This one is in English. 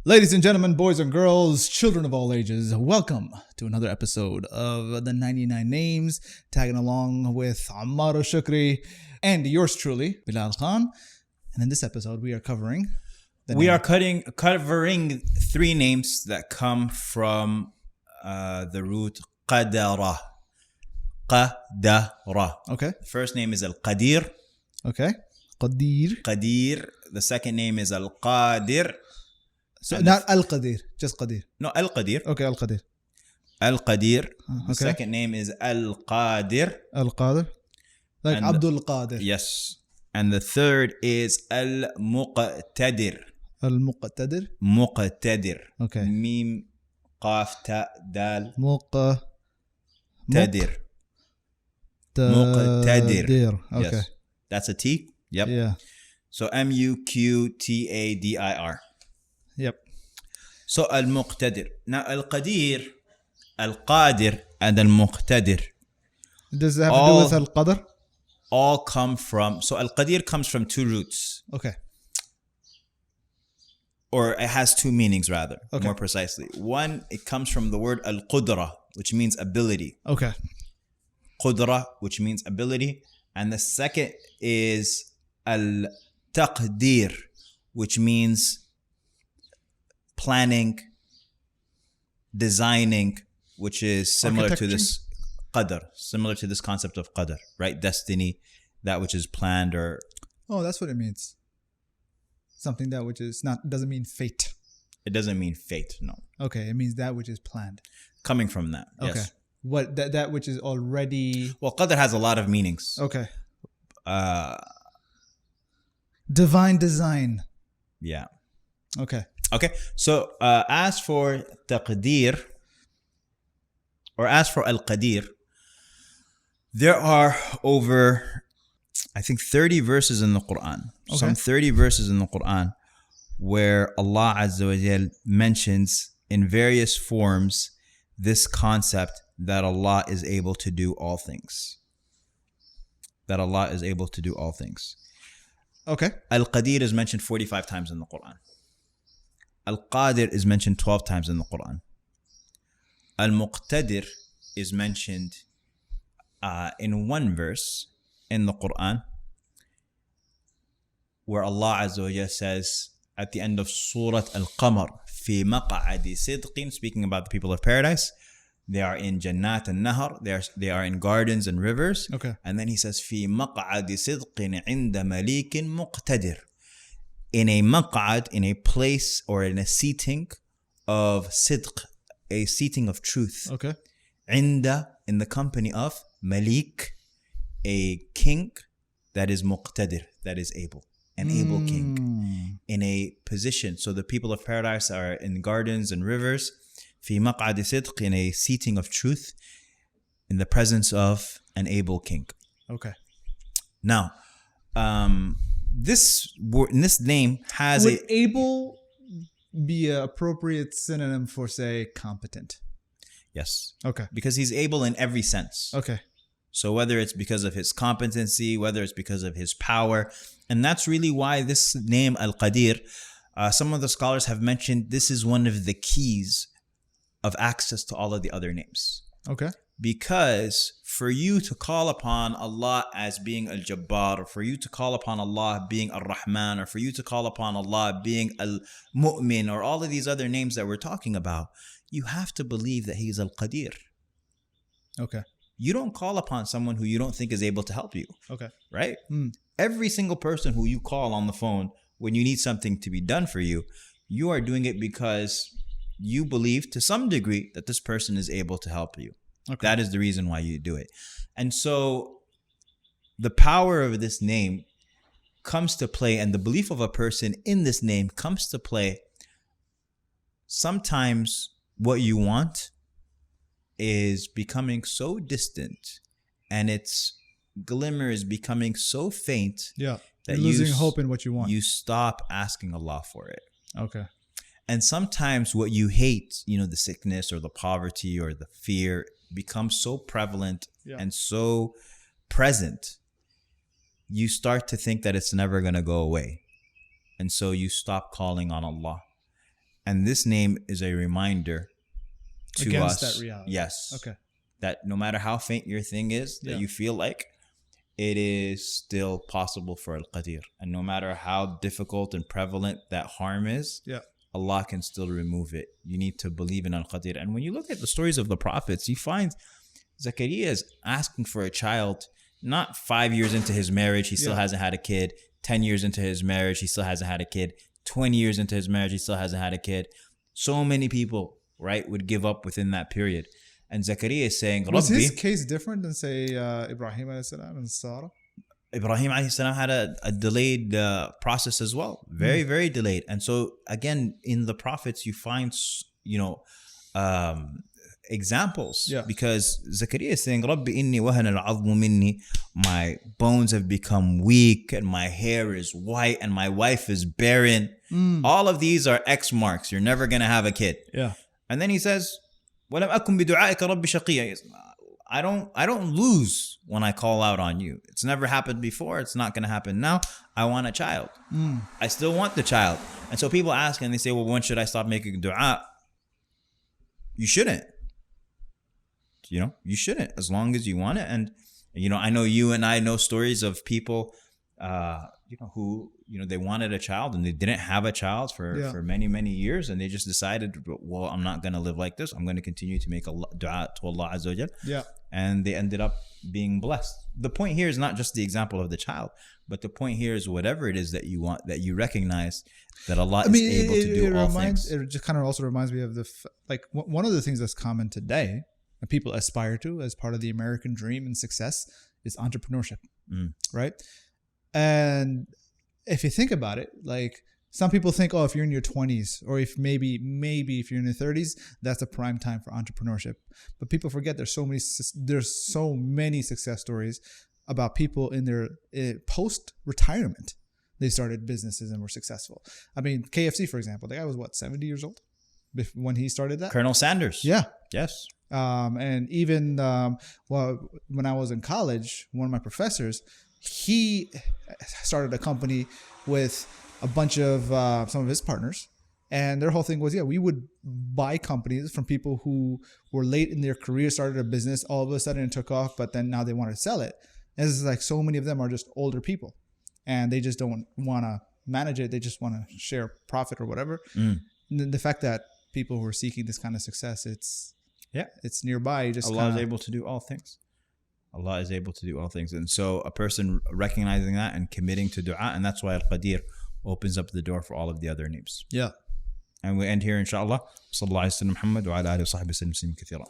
Ladies and gentlemen, boys and girls, children of all ages, welcome to another episode of the 99 Names, tagging along with Ammar AlShukry and yours truly, Bilal Khan. And in this episode, we are covering... covering three names that come from the root qadara. Qadara. Okay. The first name is Al-Qadeer. Okay. Qadeer. Qadeer. The second name is Al-Qaadir. So not Al-Qadeer, just Qadeer. No, Al-Qadeer. Okay, Al-Qadeer. Al-Qadeer. Okay. The second name is Al-Qaadir. Al-Qadir. Like And Abdul Qadir. Yes. And the third is Al-Muqtadir. Al-Muqtadir. Muqtadir. Okay. Mim, Qaf, Ta, Dal. Muqtadir. Muqtadir. Okay. Yes. That's a T? Yep. Yeah. So Muqtadir. Yep. So Al-Muqtadir. Now Al-Qadeer, Al-Qaadir, and Al-Muqtadir Does it have to do with Al-Qadr? all come from... So Al-Qadeer comes from two roots. Okay. Or it has two meanings rather, Okay. more precisely. One, it comes from the word Al-Qudra, which means ability. Okay. Qudra, which means ability. And the second is Al-Taqdeer, which means planning, designing, which is similar to this qadr, similar to this concept of qadr, right? Destiny, that which is planned or... Oh, that's what it means. Something that which is not, doesn't mean fate. It doesn't mean fate, no. Okay, it means that which is planned. Coming from that, Okay. yes. What that which is already... Well, qadr has a lot of meanings. Okay. Divine design. Yeah. Okay. Okay, so as for taqdeer, or as for Al-Qadeer, there are over, I think, 30 verses in the Quran. Okay. Some 30 verses in the Quran where Allah Azza wa Jal mentions in various forms this concept that Allah is able to do all things. That Allah is able to do all things. Okay. Al-Qadeer is mentioned 45 times in the Quran. Al-Qaadir is mentioned 12 times in the Quran. Al-Muqtadir is mentioned in one verse in the Quran where Allah Azza wa Jalla says at the end of Surah Al-Qamar, fi maq'adi sidqin, speaking about the people of paradise, they are in Jannat and Nahar, they are in gardens and rivers. Okay. And then he says, fi maq'adi sidqin inda malikin muqtadir. In a maq'ad, in a place or in a seating of sidq, a seating of truth. Okay. Inda, in the company of Malik, a king that is muqtadir, that is able, an able king. In a position, so the people of paradise are in gardens and rivers, fi maq'ad sidq, in a seating of truth, in the presence of an able king. Okay. Now, this name has Would able be an appropriate synonym for, say, competent? Yes. Okay. Because he's able in every sense. Okay. So whether it's because of his competency, whether it's because of his power, and that's really why this name Al-Qadeer, some of the scholars have mentioned this is one of the keys of access to all of the other names. Okay. Because for you to call upon Allah as being Al-Jabbar, or for you to call upon Allah being Ar-Rahman, or for you to call upon Allah being Al-Mu'min, or all of these other names that we're talking about, you have to believe that He's Al-Qadeer. Okay. You don't call upon someone who you don't think is able to help you. Okay. Right? Every single person who you call on the phone when you need something to be done for you, you are doing it because you believe to some degree that this person is able to help you. Okay. That is the reason why you do it. And so the power of this name comes to play, and the belief of a person in this name comes to play. Sometimes what you want is becoming so distant and its glimmer is becoming so faint Yeah. that You're losing hope in what you want. You stop asking Allah for it. Okay. And sometimes what you hate, the sickness or the poverty or the fear, becomes so prevalent and so present, you start to think that it's never going to go away. And so you stop calling on Allah. And this name is a reminder to against us. that reality. Yes. Okay. That no matter how faint your thing is, that you feel like, it is still possible for Al-Qadeer. And no matter how difficult and prevalent that harm is, Allah can still remove it. You need to believe in Al-Qadeer. And when you look at the stories of the prophets, you find Zakaria is asking for a child, not 5 years into his marriage, he still hasn't had a kid. 10 years into his marriage, he still hasn't had a kid. 20 years into his marriage, he still hasn't had a kid. So many people, right, would give up within that period. And Zakaria is saying, was his case different than, say, Ibrahim alayhi salam and Sarah? Ibrahim alayhi salam had a delayed process as well. Very, very delayed. And so, again, in the prophets, you find, examples. Because Zakaria is saying, Rabbi inni wahana al-'azmu minni. My bones have become weak and my hair is white and my wife is barren. All of these are X marks. You're never going to have a kid. And then he says, وَلَمْ أَكُنْ بِدُعَائِكَ رَبِّ شَقِيًّا. I don't lose when I call out on you. It's never happened before. It's not going to happen now. I want a child. I still want the child. And so people ask and they say, well, when should I stop making dua? You shouldn't. You shouldn't, as long as you want it. And, I know you and I know stories of people, who, they wanted a child and they didn't have a child for many, many years. And they just decided, well, I'm not going to live like this. I'm going to continue to make a dua to Allah Azza wa Jal. And they ended up being blessed. The point here is not just the example of the child, but the point here is whatever it is that you want, that you recognize that Allah is able to do all things. It just kind of also reminds me of one of the things that's common today and people aspire to as part of the American dream and success is entrepreneurship, right? And if you think about it, like some people think, oh, if you're in your 20s or if maybe if you're in your 30s, that's a prime time for entrepreneurship. But people forget there's so many success stories about people in their post-retirement. They started businesses and were successful. I mean, KFC, for example, the guy was 70 years old when he started that? Colonel Sanders. Yeah. Yes. And even when I was in college, one of my professors, he started a company with a bunch of some of his partners, and their whole thing was, we would buy companies from people who were late in their career, started a business, all of a sudden it took off, but then now they want to sell it. And it's like so many of them are just older people, and they just don't want to manage it. They just want to share profit or whatever. And the fact that people who are seeking this kind of success, it's nearby. Allah is able to do all things. Allah is able to do all things. And so a person recognizing that and committing to dua, and that's why Al-Qadeer opens up the door for all of the other names. Yeah. And we end here, inshallah. Sallallahu alayhi wa sallam Muhammad wa ala alihi wa sahbihi sallam kathira.